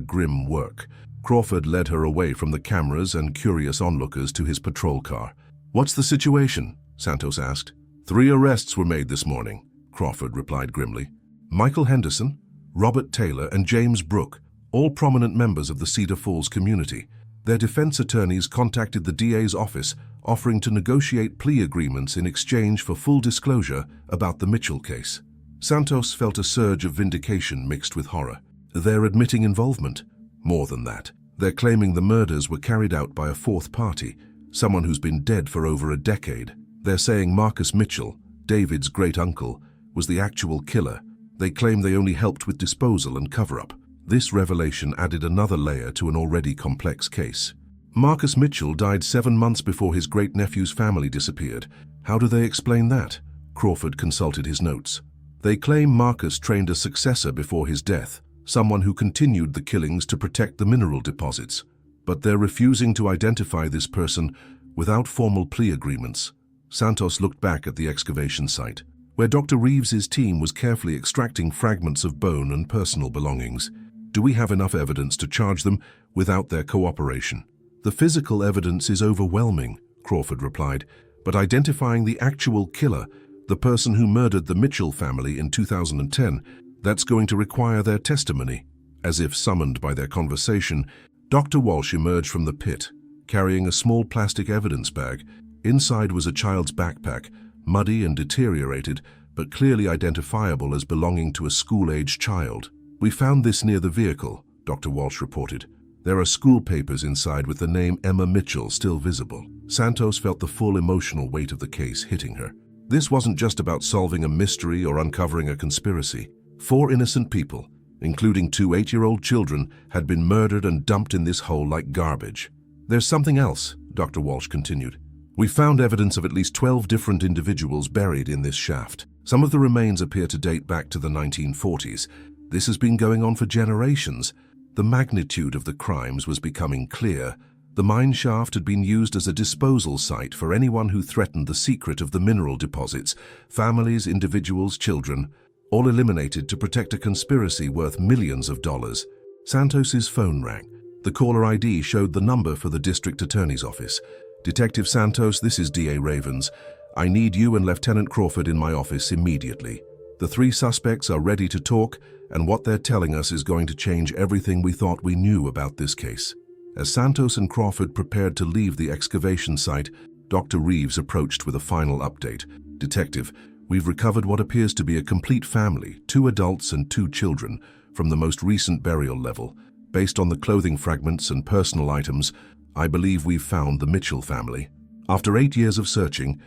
Speaker 1: grim work. Crawford led her away from the cameras and curious onlookers to his patrol car. "What's the situation?" Santos asked. 3 arrests were made this morning," Crawford replied grimly. "Michael Henderson, Robert Taylor, and James Brooke, all prominent members of the Cedar Falls community. Their defense attorneys contacted the DA's office, offering to negotiate plea agreements in exchange for full disclosure about the Mitchell case." Santos felt a surge of vindication mixed with horror. They're admitting involvement. More than that, they're claiming the murders were carried out by a fourth party, someone who's been dead for over a decade. They're saying Marcus Mitchell, David's great-uncle, was the actual killer. They claim they only helped with disposal and cover-up. This revelation added another layer to an already complex case. Marcus Mitchell died 7 months before his great-nephew's family disappeared. How do they explain that? Crawford consulted his notes. They claim Marcus trained a successor before his death, someone who continued the killings to protect the mineral deposits. But they're refusing to identify this person without formal plea agreements. Santos looked back at the excavation site, where Dr. Reeves's team was carefully extracting fragments of bone and personal belongings. "Do we have enough evidence to charge them without their cooperation?" "The physical evidence is overwhelming," Crawford replied, "but identifying the actual killer, the person who murdered the Mitchell family in 2010, that's going to require their testimony." As if summoned by their conversation, Dr. Walsh emerged from the pit, carrying a small plastic evidence bag. Inside was a child's backpack, muddy and deteriorated, but clearly identifiable as belonging to a school-aged child. "We found this near the vehicle," Dr. Walsh reported. "There are school papers inside with the name Emma Mitchell still visible." Santos felt the full emotional weight of the case hitting her. This wasn't just about solving a mystery or uncovering a conspiracy. 4 innocent people, including 2 8-year-old children, had been murdered and dumped in this hole like garbage. "There's something else," Dr. Walsh continued. "We found evidence of at least 12 different individuals buried in this shaft. Some of the remains appear to date back to the 1940s. This has been going on for generations." The magnitude of the crimes was becoming clear. The mine shaft had been used as a disposal site for anyone who threatened the secret of the mineral deposits. Families, individuals, children, all eliminated to protect a conspiracy worth millions of dollars. Santos's phone rang. The caller ID showed the number for the district attorney's office. "Detective Santos, this is DA Ravens. I need you and Lieutenant Crawford in my office immediately. The 3 suspects are ready to talk, and what they're telling us is going to change everything we thought we knew about this case." As Santos and Crawford prepared to leave the excavation site, Dr. Reeves approached with a final update. "Detective, we've recovered what appears to be a complete family, 2 adults and 2 children, from the most recent burial level. Based on the clothing fragments and personal items, I believe we've found the Mitchell family." After 8 years of searching,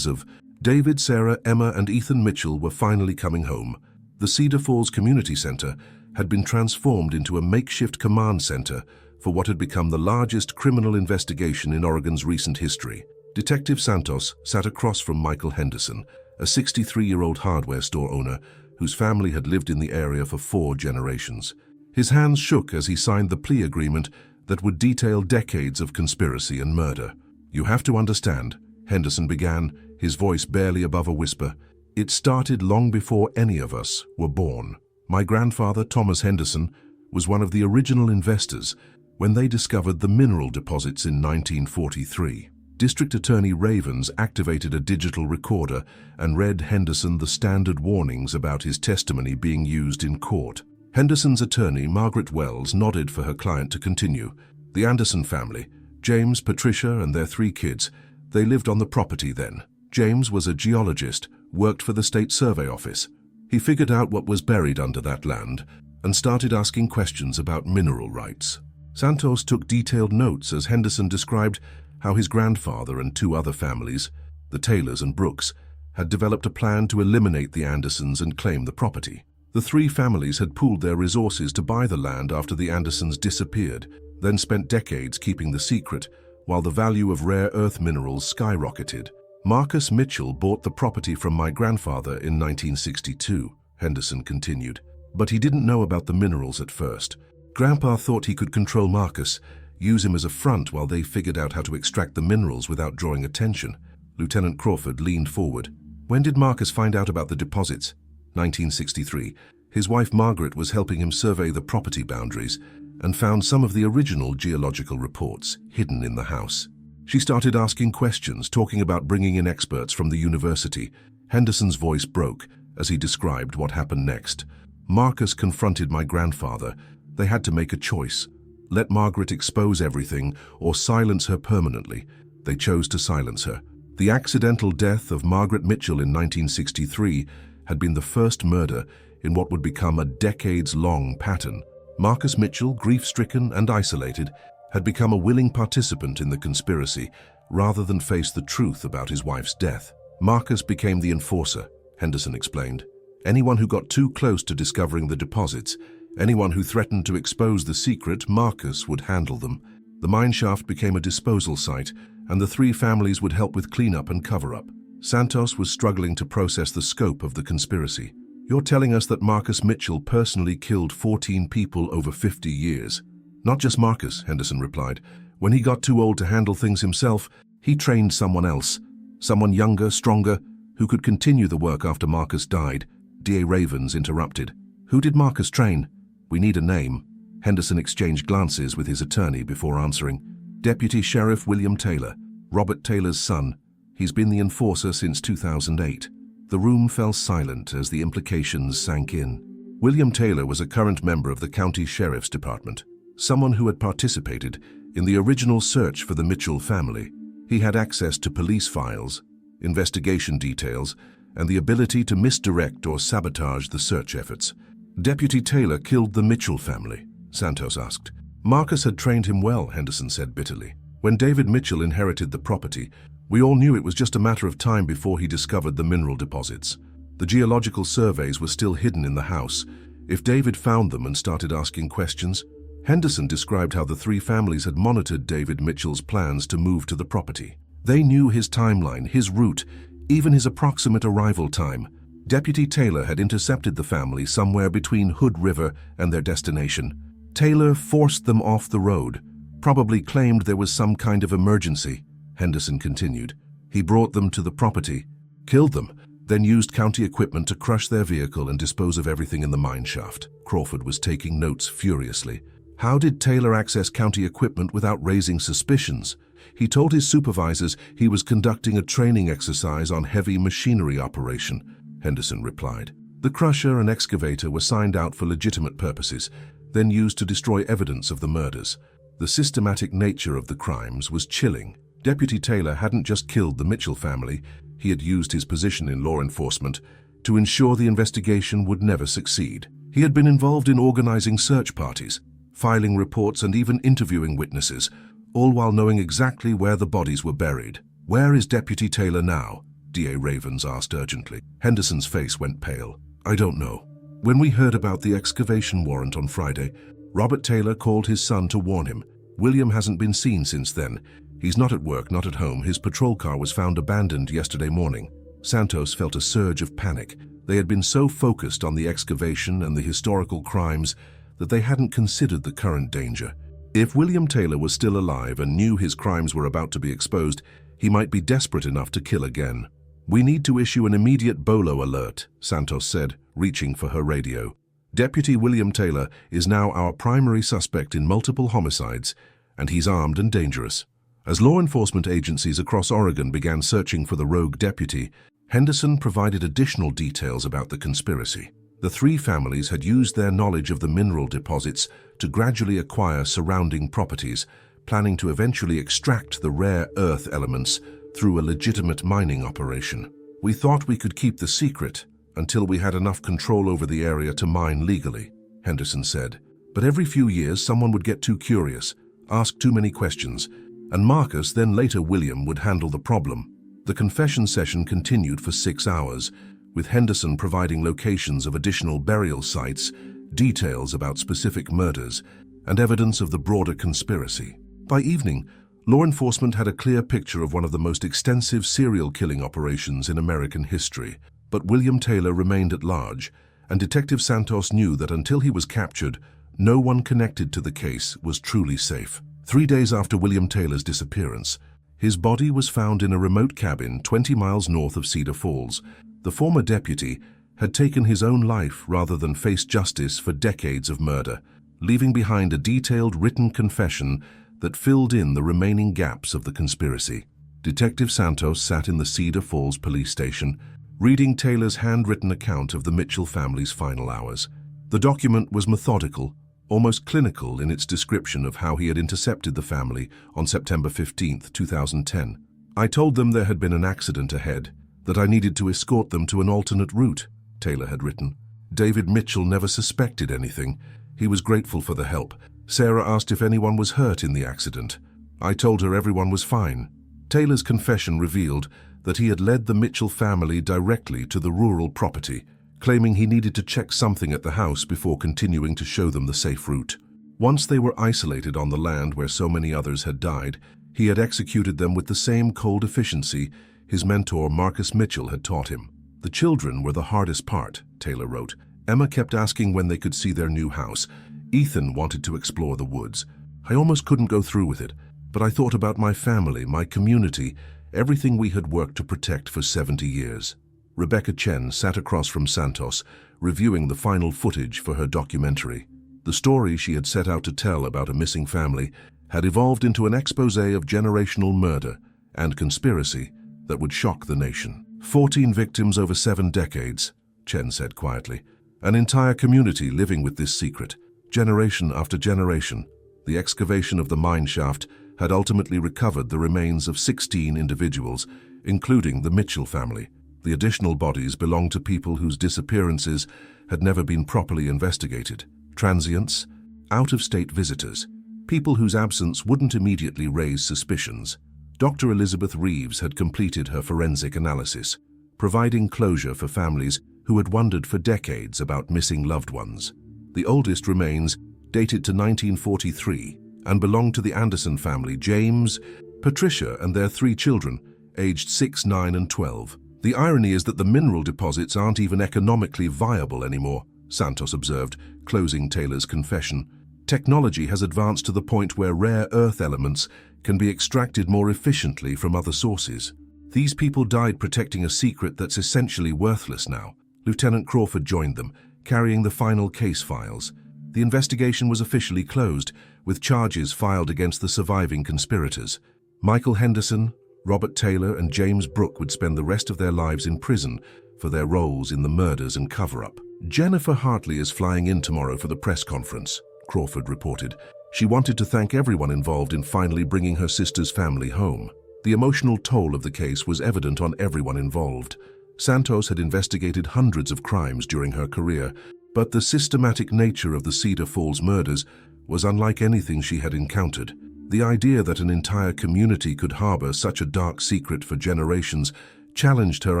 Speaker 1: David, Sarah, Emma, and Ethan Mitchell were finally coming home. The Cedar Falls Community Center had been transformed into a makeshift command center for what had become the largest criminal investigation in Oregon's recent history. Detective Santos sat across from Michael Henderson, a 63-year-old hardware store owner whose family had lived in the area for 4 generations. His hands shook as he signed the plea agreement that would detail decades of conspiracy and murder. "You have to understand," Henderson began, his voice barely above a whisper, "it started long before any of us were born. My grandfather, Thomas Henderson, was one of the original investors when they discovered the mineral deposits in 1943. District Attorney Ravens activated a digital recorder and read Henderson the standard warnings about his testimony being used in court. Henderson's attorney, Margaret Wells, nodded for her client to continue. The Anderson family, James, Patricia, and their 3 kids, they lived on the property then. James was a geologist, worked for the State Survey Office. He figured out what was buried under that land and started asking questions about mineral rights. Santos took detailed notes as Henderson described how his grandfather and 2 other families, the Taylors and Brooks, had developed a plan to eliminate the Andersons and claim the property. The 3 families had pooled their resources to buy the land after the Andersons disappeared, then spent decades keeping the secret, while the value of rare earth minerals skyrocketed. "Marcus Mitchell bought the property from my grandfather in 1962, Henderson continued. "But he didn't know about the minerals at first. Grandpa thought he could control Marcus, use him as a front while they figured out how to extract the minerals without drawing attention." Lieutenant Crawford leaned forward. "When did Marcus find out about the deposits?" 1963. His wife Margaret was helping him survey the property boundaries and found some of the original geological reports hidden in the house. She started asking questions, talking about bringing in experts from the university. Henderson's voice broke as he described what happened next. "Marcus confronted my grandfather. They had to make a choice. Let Margaret expose everything or silence her permanently. They chose to silence her. The accidental death of Margaret Mitchell in 1963 had been the first murder in what would become a decades-long pattern. Marcus Mitchell, grief-stricken and isolated, had become a willing participant in the conspiracy rather than face the truth about his wife's death. Marcus became the enforcer," Henderson explained. "Anyone who got too close to discovering the deposits, anyone who threatened to expose the secret, Marcus would handle them. The mineshaft became a disposal site, and the 3 families would help with cleanup and cover-up." Santos was struggling to process the scope of the conspiracy. "You're telling us that Marcus Mitchell personally killed 14 people over 50 years. "Not just Marcus," Henderson replied. "When he got too old to handle things himself, he trained someone else. Someone younger, stronger, who could continue the work after Marcus died." DA Ravens interrupted. "Who did Marcus train? We need a name." Henderson exchanged glances with his attorney before answering. "Deputy Sheriff William Taylor, Robert Taylor's son. He's been the enforcer since 2008. The room fell silent as the implications sank in. William Taylor was a current member of the county sheriff's department, someone who had participated in the original search for the Mitchell family. He had access to police files, investigation details, and the ability to misdirect or sabotage the search efforts. "Deputy Taylor killed the Mitchell family?" Santos asked. "Marcus had trained him well," Henderson said bitterly. "When David Mitchell inherited the property, we all knew it was just a matter of time before he discovered the mineral deposits. The geological surveys were still hidden in the house. If David found them and started asking questions..." Henderson described how the 3 families had monitored David Mitchell's plans to move to the property. They knew his timeline, his route, even his approximate arrival time. Deputy Taylor had intercepted the family somewhere between Hood River and their destination. Taylor forced them off the road, probably claimed there was some kind of emergency. Henderson continued. "He brought them to the property, killed them, then used county equipment to crush their vehicle and dispose of everything in the mine shaft." Crawford was taking notes furiously. "How did Taylor access county equipment without raising suspicions?" "He told his supervisors he was conducting a training exercise on heavy machinery operation," Henderson replied. "The crusher and excavator were signed out for legitimate purposes, then used to destroy evidence of the murders. The systematic nature of the crimes was chilling. Deputy Taylor hadn't just killed the Mitchell family, he had used his position in law enforcement to ensure the investigation would never succeed. He had been involved in organizing search parties, filing reports and even interviewing witnesses, all while knowing exactly where the bodies were buried. "Where is Deputy Taylor now?" DA Ravens asked urgently. Henderson's face went pale. "I don't know. When we heard about the excavation warrant on Friday, Robert Taylor called his son to warn him. William hasn't been seen since then. He's not at work, not at home. His patrol car was found abandoned yesterday morning." Santos felt a surge of panic. They had been so focused on the excavation and the historical crimes that they hadn't considered the current danger. If William Taylor was still alive and knew his crimes were about to be exposed, he might be desperate enough to kill again. "We need to issue an immediate BOLO alert," Santos said, reaching for her radio. "Deputy William Taylor is now our primary suspect in multiple homicides, and he's armed and dangerous." As law enforcement agencies across Oregon began searching for the rogue deputy, Henderson provided additional details about the conspiracy. The three families had used their knowledge of the mineral deposits to gradually acquire surrounding properties, planning to eventually extract the rare earth elements through a legitimate mining operation. "We thought we could keep the secret until we had enough control over the area to mine legally," Henderson said. "But every few years someone would get too curious, ask too many questions, and Marcus, then later William, would handle the problem." The confession session continued for 6 hours, with Henderson providing locations of additional burial sites, details about specific murders, and evidence of the broader conspiracy. By evening, law enforcement had a clear picture of one of the most extensive serial killing operations in American history. But William Taylor remained at large, and Detective Santos knew that until he was captured, no one connected to the case was truly safe. 3 days after William Taylor's disappearance, his body was found in a remote cabin 20 miles north of Cedar Falls. The former deputy had taken his own life rather than face justice for decades of murder, leaving behind a detailed written confession that filled in the remaining gaps of the conspiracy. Detective Santos sat in the Cedar Falls police station, reading Taylor's handwritten account of the Mitchell family's final hours. The document was methodical, almost clinical in its description of how he had intercepted the family on September 15, 2010. "I told them there had been an accident ahead, that I needed to escort them to an alternate route," Taylor had written. "David Mitchell never suspected anything. He was grateful for the help. Sarah asked if anyone was hurt in the accident. I told her everyone was fine." Taylor's confession revealed that he had led the Mitchell family directly to the rural property, claiming he needed to check something at the house before continuing to show them the safe route. Once they were isolated on the land where so many others had died, he had executed them with the same cold efficiency his mentor Marcus Mitchell had taught him. "The children were the hardest part," Taylor wrote. "Emma kept asking when they could see their new house. Ethan wanted to explore the woods. I almost couldn't go through with it, but I thought about my family, my community, everything we had worked to protect for 70 years. Rebecca Chen sat across from Santos, reviewing the final footage for her documentary. The story she had set out to tell about a missing family had evolved into an exposé of generational murder and conspiracy that would shock the nation. 14 victims over 7 decades, Chen said quietly. An entire community living with this secret, generation after generation. The excavation of the mine shaft had ultimately recovered the remains of 16 individuals, including the Mitchell family. The additional bodies belonged to people whose disappearances had never been properly investigated. Transients, out-of-state visitors, people whose absence wouldn't immediately raise suspicions. Dr. Elizabeth Reeves had completed her forensic analysis, providing closure for families who had wondered for decades about missing loved ones. The oldest remains dated to 1943 and belonged to the Anderson family, James, Patricia, and their 3 children, aged 6, 9, and 12. The irony is that the mineral deposits aren't even economically viable anymore, Santos observed, closing Taylor's confession. Technology has advanced to the point where rare earth elements can be extracted more efficiently from other sources. These people died protecting a secret that's essentially worthless now. Lieutenant Crawford joined them, carrying the final case files. The investigation was officially closed, with charges filed against the surviving conspirators. Michael Henderson, Robert Taylor, and James Brooke would spend the rest of their lives in prison for their roles in the murders and cover-up. "Jennifer Hartley is flying in tomorrow for the press conference," Crawford reported. She wanted to thank everyone involved in finally bringing her sister's family home. The emotional toll of the case was evident on everyone involved. Santos had investigated hundreds of crimes during her career, but the systematic nature of the Cedar Falls murders was unlike anything she had encountered. The idea that an entire community could harbor such a dark secret for generations challenged her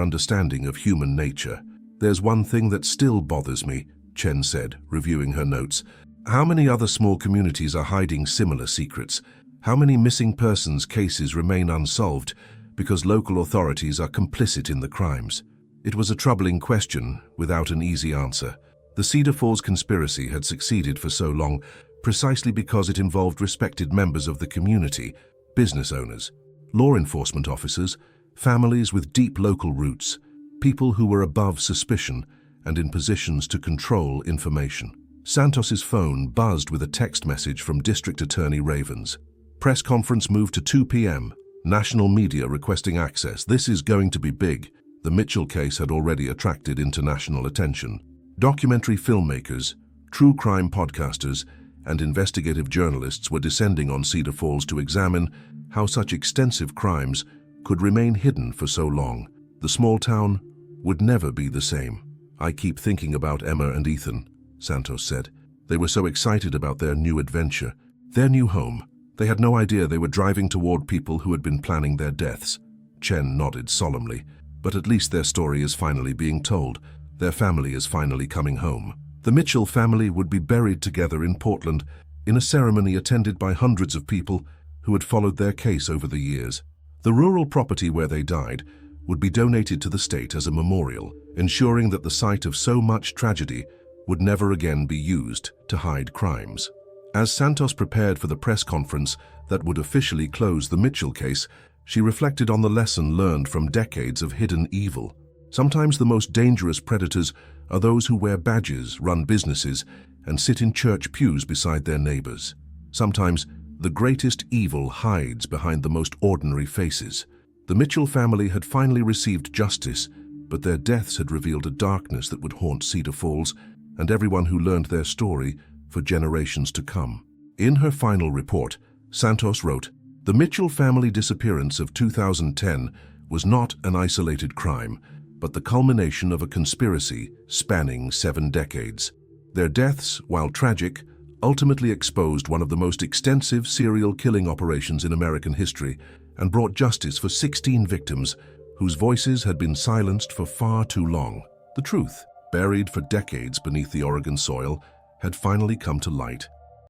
Speaker 1: understanding of human nature. "There's one thing that still bothers me," Chen said, reviewing her notes. "How many other small communities are hiding similar secrets? How many missing persons cases remain unsolved because local authorities are complicit in the crimes?" It was a troubling question without an easy answer. The Cedar Falls conspiracy had succeeded for so long precisely because it involved respected members of the community, business owners, law enforcement officers, families with deep local roots, people who were above suspicion and in positions to control information. Santos's phone buzzed with a text message from District Attorney Ravens. Press conference moved to 2 p.m. National media requesting access. This is going to be big. The Mitchell case had already attracted international attention. Documentary filmmakers, true crime podcasters, and investigative journalists were descending on Cedar Falls to examine how such extensive crimes could remain hidden for so long. The small town would never be the same. "I keep thinking about Emma and Ethan," Santos said. "They were so excited about their new adventure, their new home. They had no idea they were driving toward people who had been planning their deaths." Chen nodded solemnly. "But at least their story is finally being told. Their family is finally coming home." The Mitchell family would be buried together in Portland in a ceremony attended by hundreds of people who had followed their case over the years. The rural property where they died would be donated to the state as a memorial, ensuring that the site of so much tragedy would never again be used to hide crimes. As Santos prepared for the press conference that would officially close the Mitchell case, she reflected on the lesson learned from decades of hidden evil. Sometimes the most dangerous predators are those who wear badges, run businesses, and sit in church pews beside their neighbors. Sometimes the greatest evil hides behind the most ordinary faces. The Mitchell family had finally received justice, but their deaths had revealed a darkness that would haunt Cedar Falls and everyone who learned their story for generations to come. In her final report, Santos wrote, "The Mitchell family disappearance of 2010 was not an isolated crime, but the culmination of a conspiracy spanning 7 decades. Their deaths, while tragic, ultimately exposed one of the most extensive serial killing operations in American history and brought justice for 16 victims whose voices had been silenced for far too long. The truth, buried for decades beneath the Oregon soil, had finally come to light.